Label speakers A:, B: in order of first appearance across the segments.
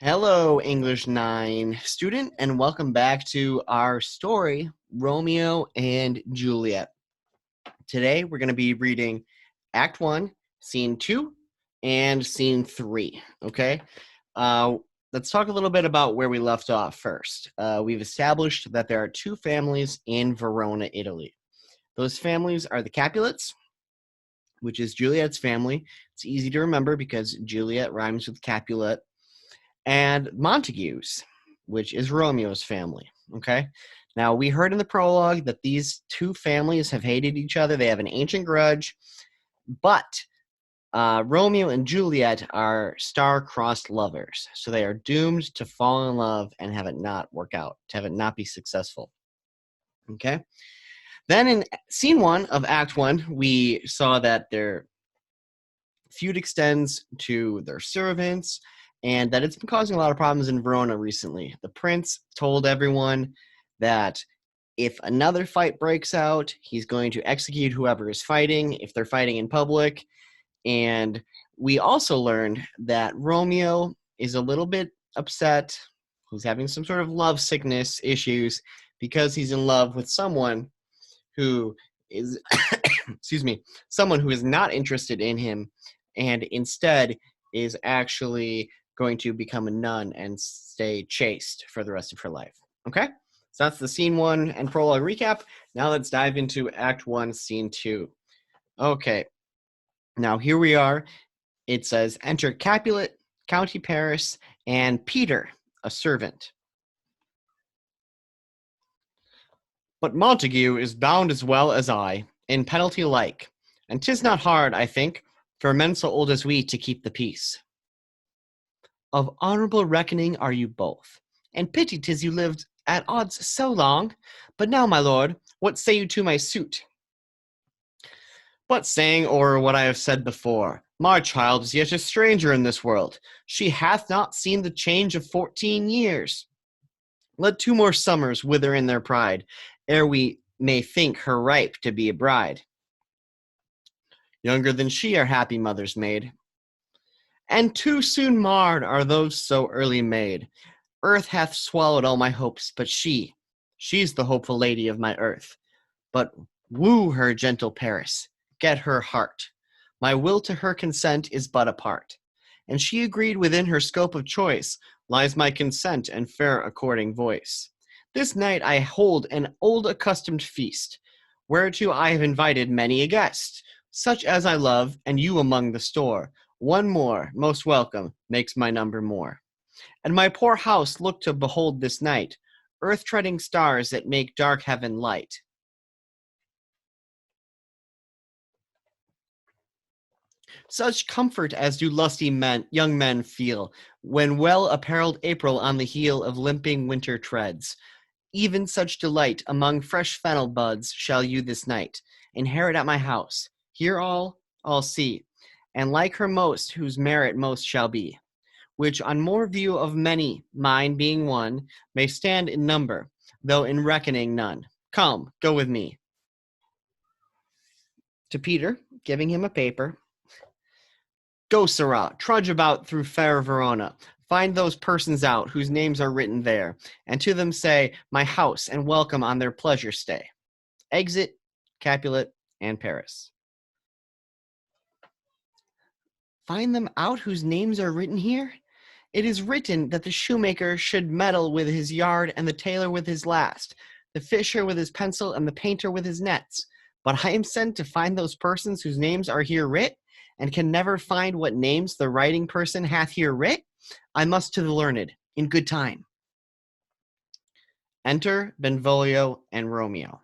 A: Hello, English 9 student, and welcome back to our story, Romeo and Juliet. Today, we're going to be reading Act 1, Scene 2, and Scene 3, okay? Let's talk a little bit about where we left off first. We've established that there are two families in Verona, Italy. Those families are the Capulets, which is Juliet's family. It's easy to remember because Juliet rhymes with Capulet, and Montagues, which is Romeo's family. Okay. Now, we heard in the prologue that these two families have hated each other. They have an ancient grudge, but Romeo and Juliet are star-crossed lovers. So they are doomed to fall in love and have it not work out, to have it not be successful. Okay. Then in scene 1 of Act 1, we saw that their feud extends to their servants, and that it's been causing a lot of problems in Verona recently. The prince told everyone that if another fight breaks out, he's going to execute whoever is fighting, if they're fighting in public. And we also learned that Romeo is a little bit upset. He's having some sort of love sickness issues because he's in love with someone who is, someone who is not interested in him and instead is actually going to become a nun and stay chaste for the rest of her life. Okay? So that's the scene 1 and prologue recap. Now let's dive into Act 1, Scene 2. Okay. Now here we are. It says, enter Capulet, County Paris, and Peter, a servant. But Montague is bound as well as I, in penalty like, and 'tis not hard, I think, for men so old as we to keep the peace. Of honourable reckoning are you both, and pity 'tis you lived at odds so long. But now, my lord, what say you to my suit? But saying o'er what I have said before, my child is yet a stranger in this world. She hath not seen the change of 14 years. Let 2 more summers wither in their pride, ere we may think her ripe to be a bride. Younger than she are happy mothers made, and too soon marred are those so early made. Earth hath swallowed all my hopes, but she's the hopeful lady of my earth. But woo her, gentle Paris, get her heart. My will to her consent is but a part, and she agreed within her scope of choice lies my consent and fair according voice. This night I hold an old accustomed feast, whereto I have invited many a guest, such as I love, and you among the store. One more, most welcome, makes my number more. And my poor house look to behold this night, earth-treading stars that make dark heaven light. Such comfort as do lusty young men feel, when well-apparelled April on the heel of limping winter treads. Even such delight among fresh fennel buds shall you this night inherit at my house. Here all see, and like her most, whose merit most shall be, which on more view of many, mine being one, may stand in number, though in reckoning none. Come, go with me. To Peter, giving him a paper. Go, sirrah, trudge about through fair Verona. Find those persons out whose names are written there, and to them say, my house, and welcome on their pleasure stay. Exit, Capulet, and Paris. Find them out whose names are written here? It is written that the shoemaker should meddle with his yard, and the tailor with his last, the fisher with his pencil, and the painter with his nets. But I am sent to find those persons whose names are here writ, and can never find what names the writing person hath here writ. I must to the learned, in good time. Enter Benvolio and Romeo.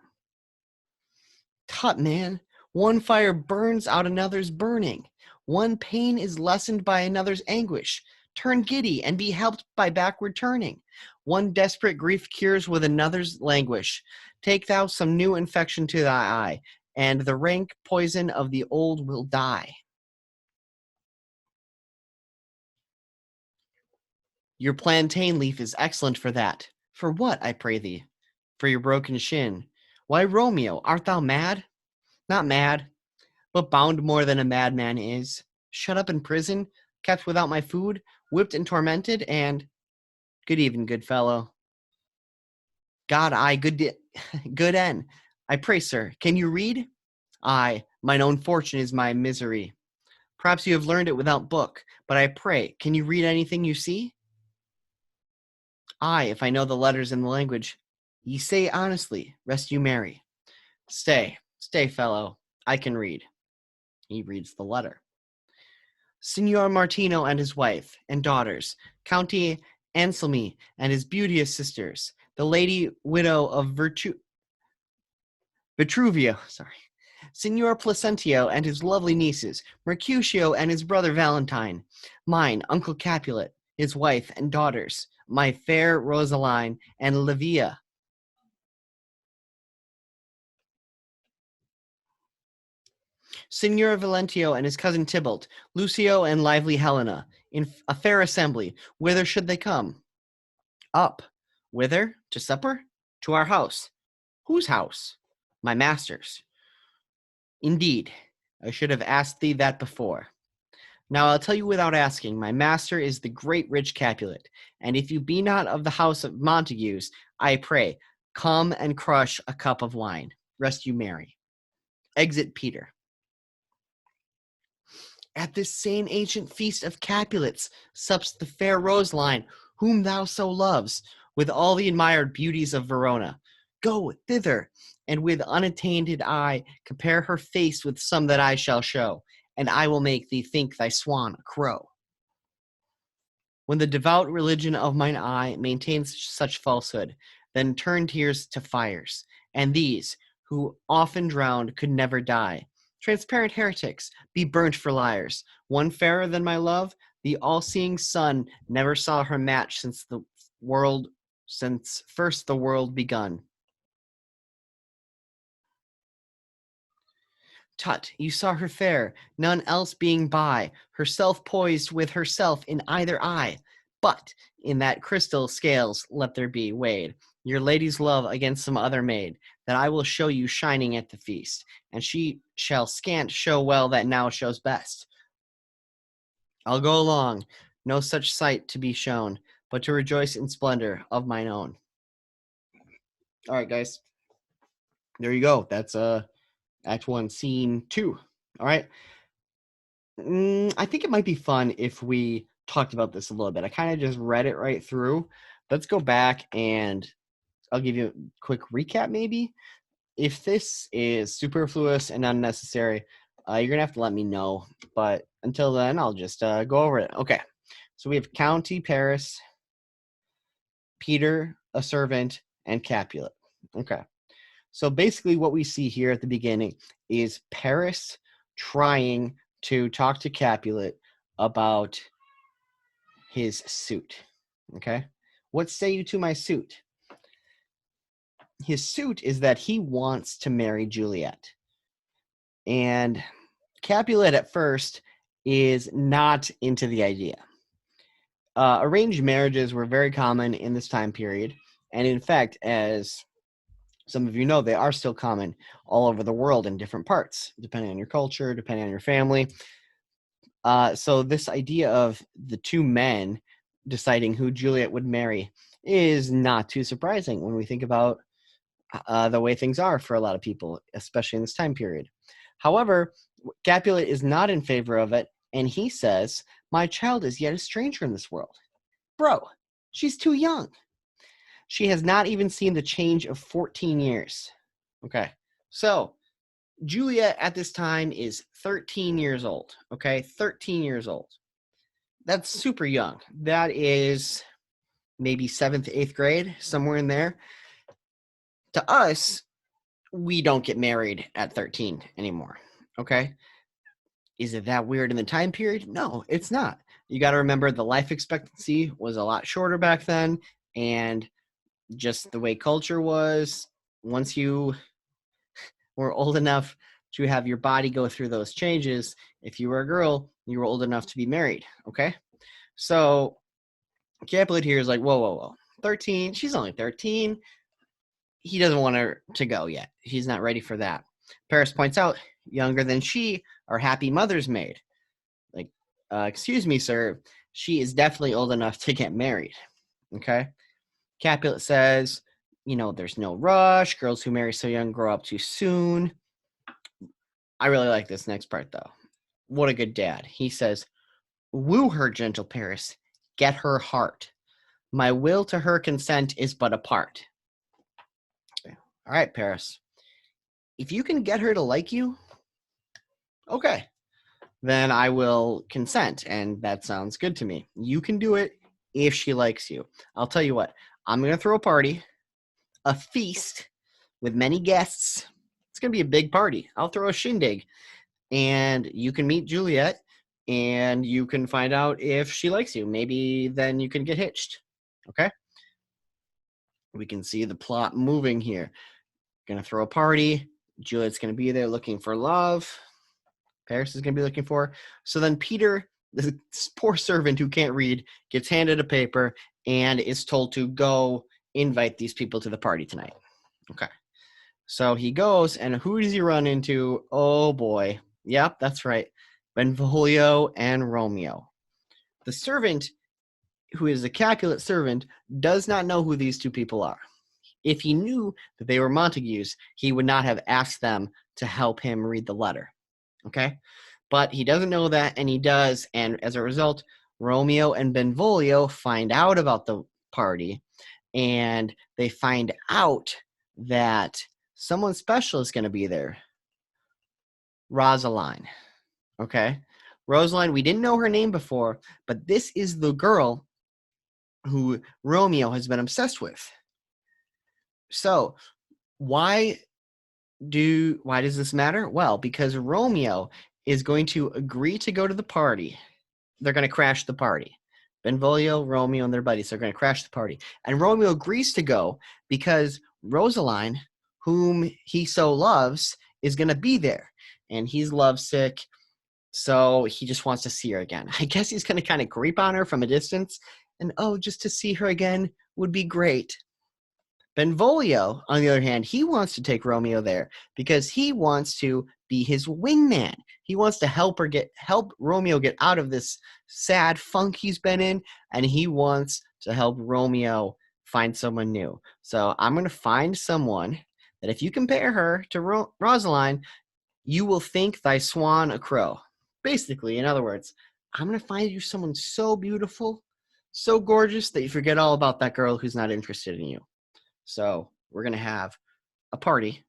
A: Tut, man, one fire burns out another's burning. One pain is lessened by another's anguish. Turn giddy and be helped by backward turning. One desperate grief cures with another's languish. Take thou some new infection to thy eye, and the rank poison of the old will die. Your plantain leaf is excellent for that. For what, I pray thee? For your broken shin. Why, Romeo, art thou mad? Not mad, but bound more than a madman is. Shut up in prison, kept without my food, whipped and tormented, and good even, good fellow. God, I good end. I pray, sir, can you read? I, mine own fortune is my misery. Perhaps you have learned it without book, but I pray, can you read anything you see? I, if I know the letters in the language. Ye say honestly, rest you merry. Stay, stay, fellow, I can read. He reads the letter. Signor Martino and his wife and daughters, County Anselmi and his beauteous sisters, the lady widow of Vitruvio, Signor Placentio and his lovely nieces, Mercutio and his brother Valentine, mine, Uncle Capulet, his wife and daughters, my fair Rosaline and Livia. Signor Valentio and his cousin Tybalt, Lucio and lively Helena, in a fair assembly. Whither should they come? Up. Whither? To supper? To our house. Whose house? My master's. Indeed, I should have asked thee that before. Now I'll tell you without asking, my master is the great rich Capulet, and if you be not of the house of Montagues, I pray, come and crush a cup of wine. Rest you merry. Exit Peter. At this same ancient feast of Capulets sups the fair Rosaline, whom thou so loves, with all the admired beauties of Verona. Go thither, and with unattainted eye compare her face with some that I shall show, and I will make thee think thy swan a crow. When the devout religion of mine eye maintains such falsehood, then turn tears to fires, and these, who often drowned, could never die. Transparent heretics, be burnt for liars. One fairer than my love, the all-seeing sun never saw her match since first the world begun. Tut, you saw her fair, none else being by, herself poised with herself in either eye. But in that crystal scales let there be weighed your lady's love against some other maid, that I will show you shining at the feast, and she shall scant show well that now shows best. I'll go along, no such sight to be shown, but to rejoice in splendor of mine own. All right, guys. There you go. That's Act 1, Scene 2. All right. I think it might be fun if we talked about this a little bit. I kind of just read it right through. Let's go back and I'll give you a quick recap maybe. If this is superfluous and unnecessary, you're going to have to let me know. But until then, I'll just go over it. Okay. So we have County, Paris, Peter, a servant, and Capulet. Okay. So basically what we see here at the beginning is Paris trying to talk to Capulet about his suit. Okay. What say you to my suit? His suit is that he wants to marry Juliet. And Capulet at first is not into the idea. Arranged marriages were very common in this time period. And in fact, as some of you know, they are still common all over the world in different parts, depending on your culture, depending on your family. So this idea of the two men deciding who Juliet would marry is not too surprising when we think about the way things are for a lot of people, especially in this time period. However, Capulet is not in favor of it, and he says, my child is yet a stranger in this world. Bro, she's too young. She has not even seen the change of 14 years. Okay, so Juliet at this time is 13 years old. Okay, 13 years old. That's super young. That is maybe 7th, 8th grade, somewhere in there. To us, we don't get married at 13 anymore. Okay, is it that weird in the time period? No, it's not. You got to remember the life expectancy was a lot shorter back then, and just the way culture was, once you were old enough to have your body go through those changes, if you were a girl, you were old enough to be married, okay? So Capulet here is like, whoa. 13, she's only 13. He doesn't want her to go yet. He's not ready for that. Paris points out, younger than she, our happy mother's maid. Like, excuse me, sir, she is definitely old enough to get married. Okay. Capulet says, there's no rush. Girls who marry so young grow up too soon. I really like this next part, though. What a good dad. He says, woo her, gentle Paris. Get her heart. My will to her consent is but a part. Okay. All right, Paris. If you can get her to like you, okay, then I will consent, and that sounds good to me. You can do it if she likes you. I'll tell you what, I'm going to throw a party, a feast with many guests. It's going to be a big party. I'll throw a shindig, and you can meet Juliet, and you can find out if she likes you. Maybe then you can get hitched, okay? We can see the plot moving here. Going to throw a party. Juliet's going to be there looking for love. Paris is going to be looking for. So then Peter, this poor servant who can't read, gets handed a paper and is told to go invite these people to the party tonight. Okay. So he goes, and who does he run into? Oh, boy. Yep, that's right. Benvolio and Romeo. The servant, who is a Capulet servant, does not know who these two people are. If he knew that they were Montagues, he would not have asked them to help him read the letter. Okay? But he doesn't know that, and he does, and as a result, Romeo and Benvolio find out about the party, and they find out that someone special is going to be there. Rosaline. Okay? Rosaline, we didn't know her name before, but this is the girl who Romeo has been obsessed with. So, why does this matter? Well, because Romeo is going to agree to go to the party. They're going to crash the party. Benvolio, Romeo, and their buddies are going to crash the party. And Romeo agrees to go because Rosaline, whom he so loves, is going to be there. And he's lovesick, so he just wants to see her again. I guess he's going to kind of creep on her from a distance. And, just to see her again would be great. Benvolio, on the other hand, he wants to take Romeo there because he wants to be his wingman. He wants to help Romeo get out of this sad funk he's been in, and he wants to help Romeo find someone new. So I'm going to find someone that if you compare her to Rosaline, you will think thy swan a crow. Basically, in other words, I'm going to find you someone so beautiful, so gorgeous that you forget all about that girl who's not interested in you. So we're going to have a party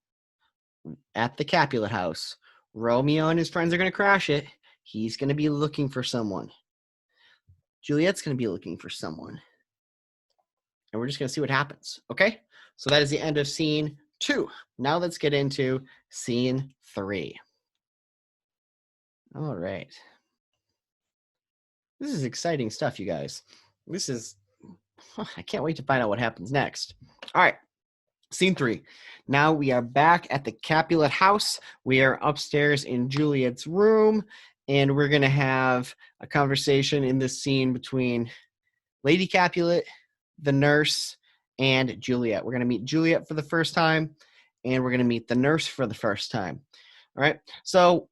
A: at the Capulet house. Romeo and his friends are going to crash it. He's going to be looking for someone. Juliet's going to be looking for someone. And we're just going to see what happens. Okay? So that is the end of scene 2. Now let's get into scene 3. All right. This is exciting stuff, you guys. I can't wait to find out what happens next. All right. Scene 3. Now we are back at the Capulet house. We are upstairs in Juliet's room, and we're going to have a conversation in this scene between Lady Capulet, the nurse, and Juliet. We're going to meet Juliet for the first time, and we're going to meet the nurse for the first time. All right. So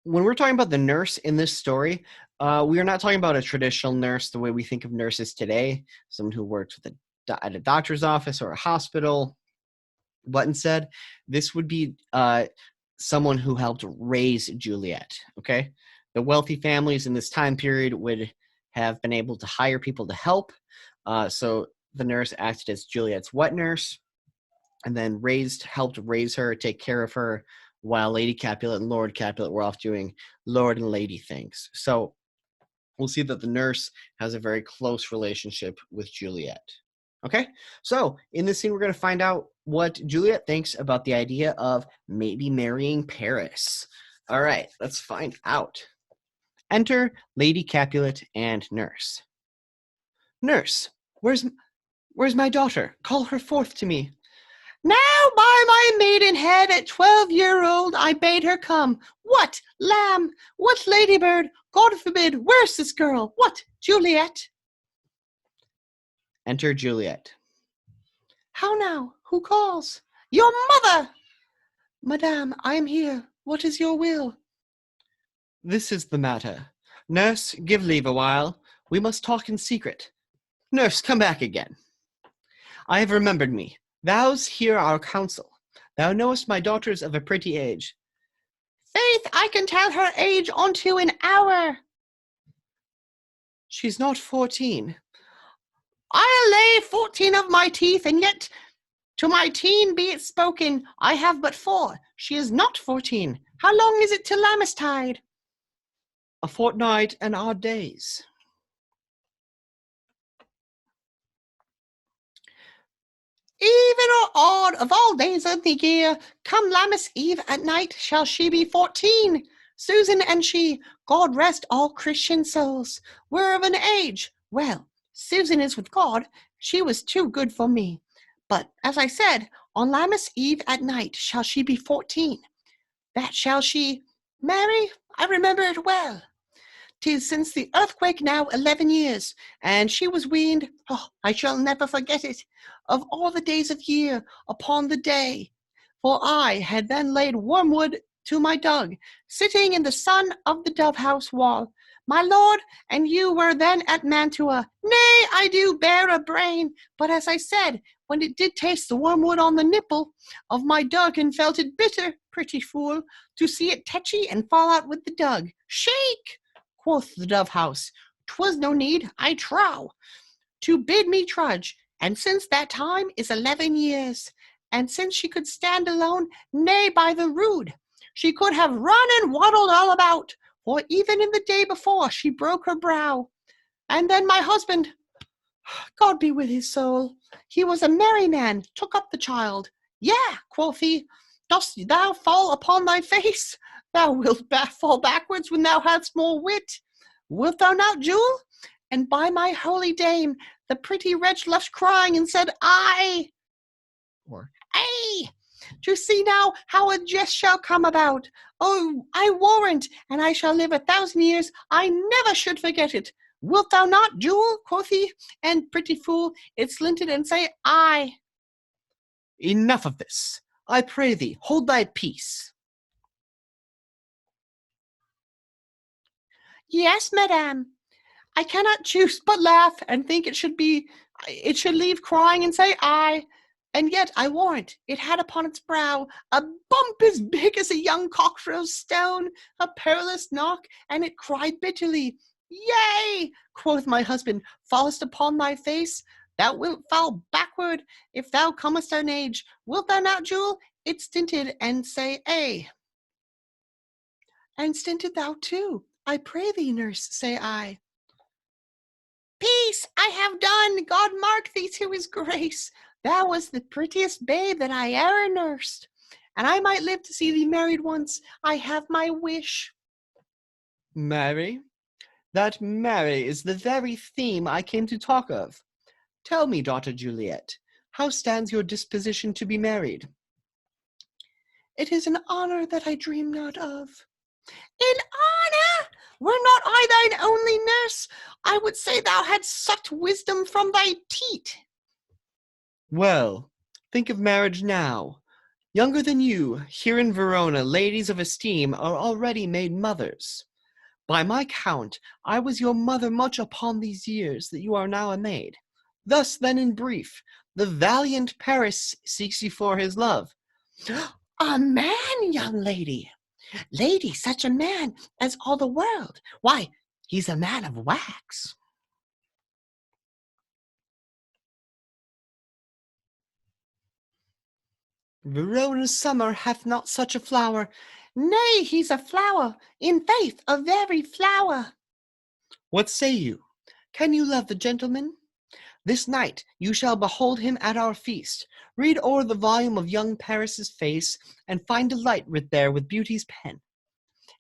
A: when we're talking about the nurse in this story, we are not talking about a traditional nurse the way we think of nurses today, someone who works at a doctor's office or a hospital. But instead, this would be someone who helped raise Juliet, okay? The wealthy families in this time period would have been able to hire people to help. So the nurse acted as Juliet's wet nurse and then helped raise her, take care of her, while Lady Capulet and Lord Capulet were off doing lord and lady things. So we'll see that the nurse has a very close relationship with Juliet. Okay, so in this scene, we're going to find out what Juliet thinks about the idea of maybe marrying Paris. All right, let's find out. Enter Lady Capulet and nurse. Nurse, where's my daughter? Call her forth to me. Now by my maidenhead at 12-year-old I bade her come. What, lamb? What, ladybird? God forbid, where's this girl? What, Juliet? Enter Juliet. How now? Who calls? Your mother! Madame, I am here. What is your will? This is the matter. Nurse, give leave a while. We must talk in secret. Nurse, come back again. I have remembered me. Thou's hear our counsel. Thou knowest my daughter's of a pretty age. Faith, I can tell her age unto an hour. She's not 14. I'll lay 14 of my teeth, and yet to my teen be it spoken, I have but 4. She is not 14. How long is it till Lammastide? A fortnight and odd days. Even or odd of all days of the year, come Lammas Eve at night, shall she be 14. Susan and she, God rest all Christian souls, were of an age. Well, Susan is with God. She was too good for me. But, as I said, on Lammas Eve at night shall she be 14. That shall she. Mary, I remember it well. 'Tis since the earthquake now 11 years, and she was weaned, I shall never forget it, of all the days of year upon the day. For I had then laid wormwood to my dug, sitting in the sun of the dove-house wall. My lord and you were then at Mantua. Nay, I do bear a brain, but as I said, when it did taste the wormwood on the nipple of my dug and felt it bitter, pretty fool, to see it tetchy and fall out with the dug. Shake! Quoth the dove-house, 'twas no need, I trow, to bid me trudge, and since that time is 11 years, and since she could stand alone, nay, by the rood, she could have run and waddled all about, for even in the day before she broke her brow. And then my husband, God be with his soul, he was a merry man, took up the child. Yea, quoth he, dost thou fall upon thy face? Thou wilt fall backwards when thou hadst more wit. Wilt thou not, Jewel? And by my holy dame, the pretty wretch left crying and said, Aye, or Ay, to see now how a jest shall come about. Oh, I warrant, and I shall live 1,000 years, I never should forget it. Wilt thou not, Jewel? Quoth he, and pretty fool, it slinted and say, Aye. Enough of this. I pray thee, hold thy peace. Yes, madame. I cannot choose but laugh, and think it should leave crying and say aye. And yet, I warrant, it had upon its brow a bump as big as a young cockerel's stone, a perilous knock, and it cried bitterly. Yea, quoth my husband, fallest upon thy face? Thou wilt fall backward, if thou comest an age. Wilt thou not, Jewel? It stinted and say ay. And stinted thou too, I pray thee, nurse, say I. Peace, I have done. God mark thee to his grace. Thou was the prettiest babe that I e'er nursed, and I might live to see thee married once. I have my wish. Mary? That Mary is the very theme I came to talk of. Tell me, daughter Juliet, how stands your disposition to be married? It is an honor that I dream not of. In honor? Were not I thine only nurse, I would say thou hadst sucked wisdom from thy teat. Well, think of marriage now. Younger than you, here in Verona, ladies of esteem are already made mothers. By my count, I was your mother much upon these years that you are now a maid. Thus, then, in brief, the valiant Paris seeks you for his love. A man, young lady! Lady, such a man as all the world. Why, he's a man of wax. Verona's summer hath not such a flower. Nay, he's a flower, in faith, a very flower. What say you? Can you love the gentleman? This night you shall behold him at our feast. Read o'er the volume of young Paris's face, and find delight writ there with beauty's pen.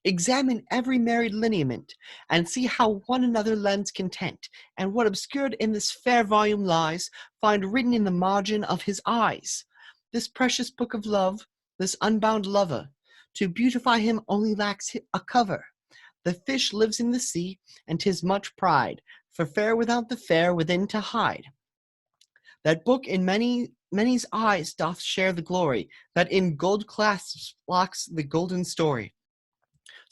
A: Examine every married lineament, and see how one another lends content, and what obscured in this fair volume lies, find written in the margin of his eyes. This precious book of love, this unbound lover, to beautify him only lacks a cover. The fish lives in the sea, and 'tis much pride, for fair without the fair within to hide. That book in many's eyes doth share the glory, that in gold clasps locks the golden story.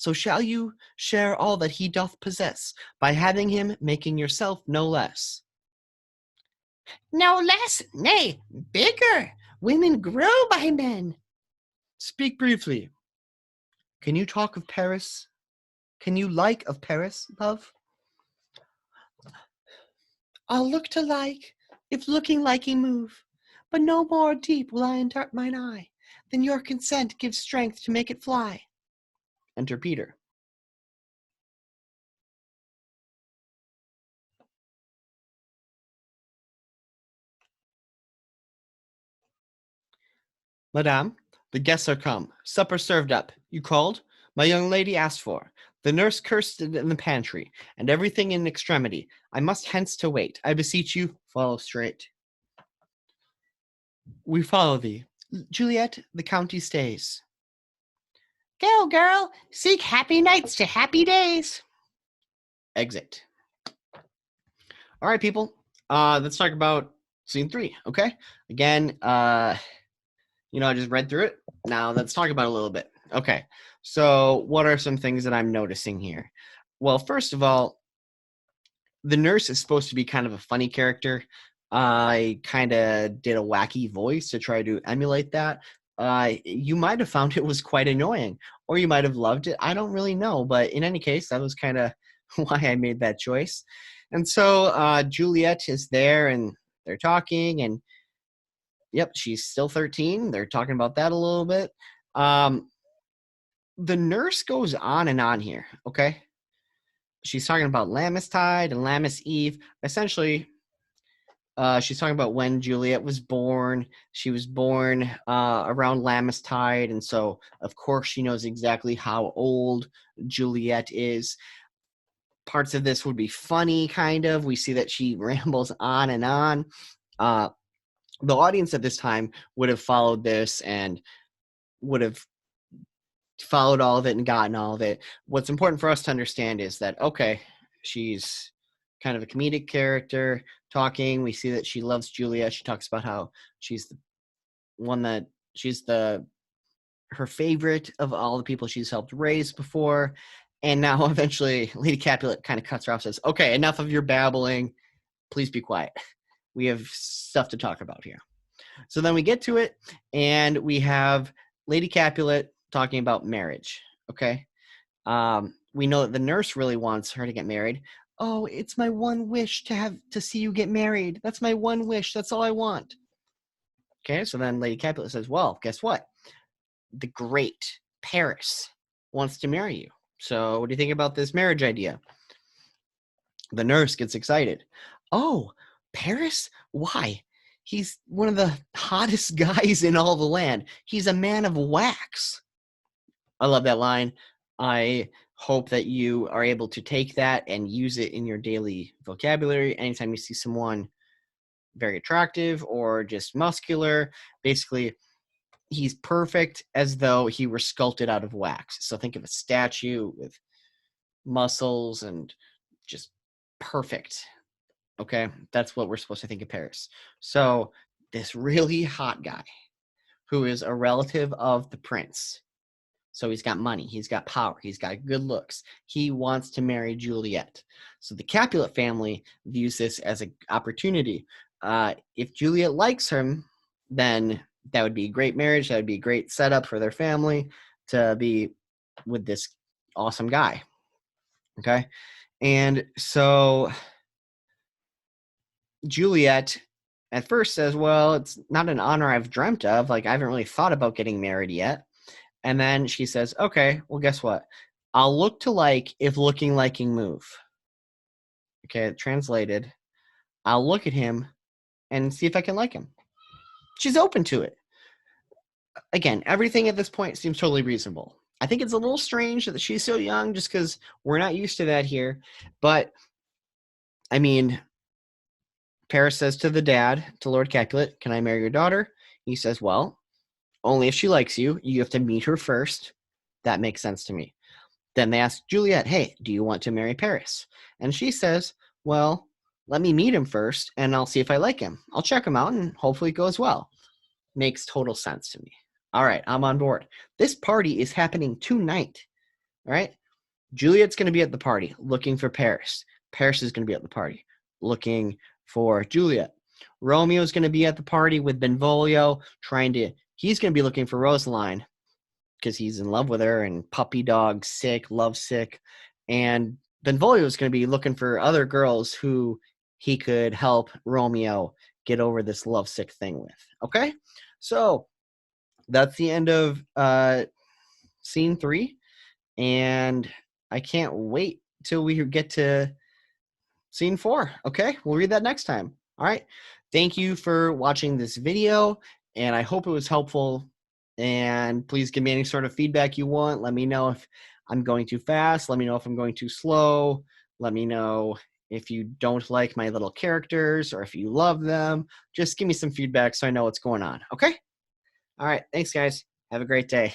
A: So shall you share all that he doth possess, by having him, making yourself no less. No less, nay, bigger. Women grow by men. Speak briefly. Can you talk of Paris? Can you like of Paris, love? I'll look to like, if looking liking move, but no more deep will I endart mine eye, than your consent gives strength to make it fly. Enter Peter. Madame, the guests are come. Supper served up. You called? My young lady asked for. The nurse cursed it in the pantry, and everything in extremity. I must hence to wait. I beseech you, follow straight. We follow thee. Juliet, the county stays. Go, girl, seek happy nights to happy days. Exit. All right, people. Let's talk about scene 3, okay? Again, I just read through it. Now let's talk about it a little bit. Okay, so what are some things that I'm noticing here? Well, first of all, the nurse is supposed to be kind of a funny character. I kind of did a wacky voice to try to emulate that. You might have found it was quite annoying, or you might have loved it. I don't really know, but in any case, that was kind of why I made that choice. And so Juliet is there, and they're talking, and yep, she's still 13. They're talking about that a little bit. The nurse goes on and on here, okay? She's talking about Lammas-tide and Lammas Eve. Essentially, she's talking about when Juliet was born. She was born around Lammas-tide, and so, of course, she knows exactly how old Juliet is. Parts of this would be funny, kind of. We see that she rambles on and on. The audience at this time would have followed this and would have followed all of it and gotten all of it. What's important for us to understand is that, okay, she's kind of a comedic character talking. We see that she loves Julia. She talks about how she's the one that she's her favorite of all the people she's helped raise before. And now eventually Lady Capulet kind of cuts her off, says, okay, enough of your babbling. Please be quiet. We have stuff to talk about here. So then we get to it, and we have Lady Capulet talking about marriage, okay? We know that the nurse really wants her to get married. Oh, it's my one wish to see you get married. That's my one wish. That's all I want. Okay, so then Lady Capulet says, well, guess what? The great Paris wants to marry you. So what do you think about this marriage idea? The nurse gets excited. Oh, Paris? Why? He's one of the hottest guys in all the land. He's a man of wax. I love that line. I hope that you are able to take that and use it in your daily vocabulary. Anytime you see someone very attractive or just muscular, basically, he's perfect as though he were sculpted out of wax. So think of a statue with muscles and just perfect. Okay, that's what we're supposed to think of Paris. So this really hot guy who is a relative of the prince. So he's got money, he's got power, he's got good looks. He wants to marry Juliet. So the Capulet family views this as an opportunity. If Juliet likes him, then that would be a great marriage. That would be a great setup for their family to be with this awesome guy. Okay, and so Juliet at first says, well, it's not an honor I've dreamt of. Like, I haven't really thought about getting married yet. And then she says, okay, well, guess what? I'll look to like if looking liking move. Okay, translated. I'll look at him and see if I can like him. She's open to it. Again, everything at this point seems totally reasonable. I think it's a little strange that she's so young just because we're not used to that here. But, I mean, Paris says to the dad, to Lord Capulet, can I marry your daughter? He says, well, only if she likes you. You have to meet her first. That makes sense to me. Then they ask Juliet, hey, do you want to marry Paris? And she says, well, let me meet him first, and I'll see if I like him. I'll check him out, and hopefully it goes well. Makes total sense to me. All right, I'm on board. This party is happening tonight. All right. Juliet's going to be at the party looking for Paris. Paris is going to be at the party looking for Juliet. Romeo's going to be at the party with Benvolio he's going to be looking for Rosaline because he's in love with her and puppy dog sick, love sick. And Benvolio is going to be looking for other girls who he could help Romeo get over this lovesick thing with. Okay? So that's the end of scene 3. And I can't wait till we get to scene 4. Okay? We'll read that next time. All right? Thank you for watching this video, and I hope it was helpful. And please give me any sort of feedback you want. Let me know if I'm going too fast. Let me know if I'm going too slow. Let me know if you don't like my little characters or if you love them. Just give me some feedback so I know what's going on. Okay? All right. Thanks, guys. Have a great day.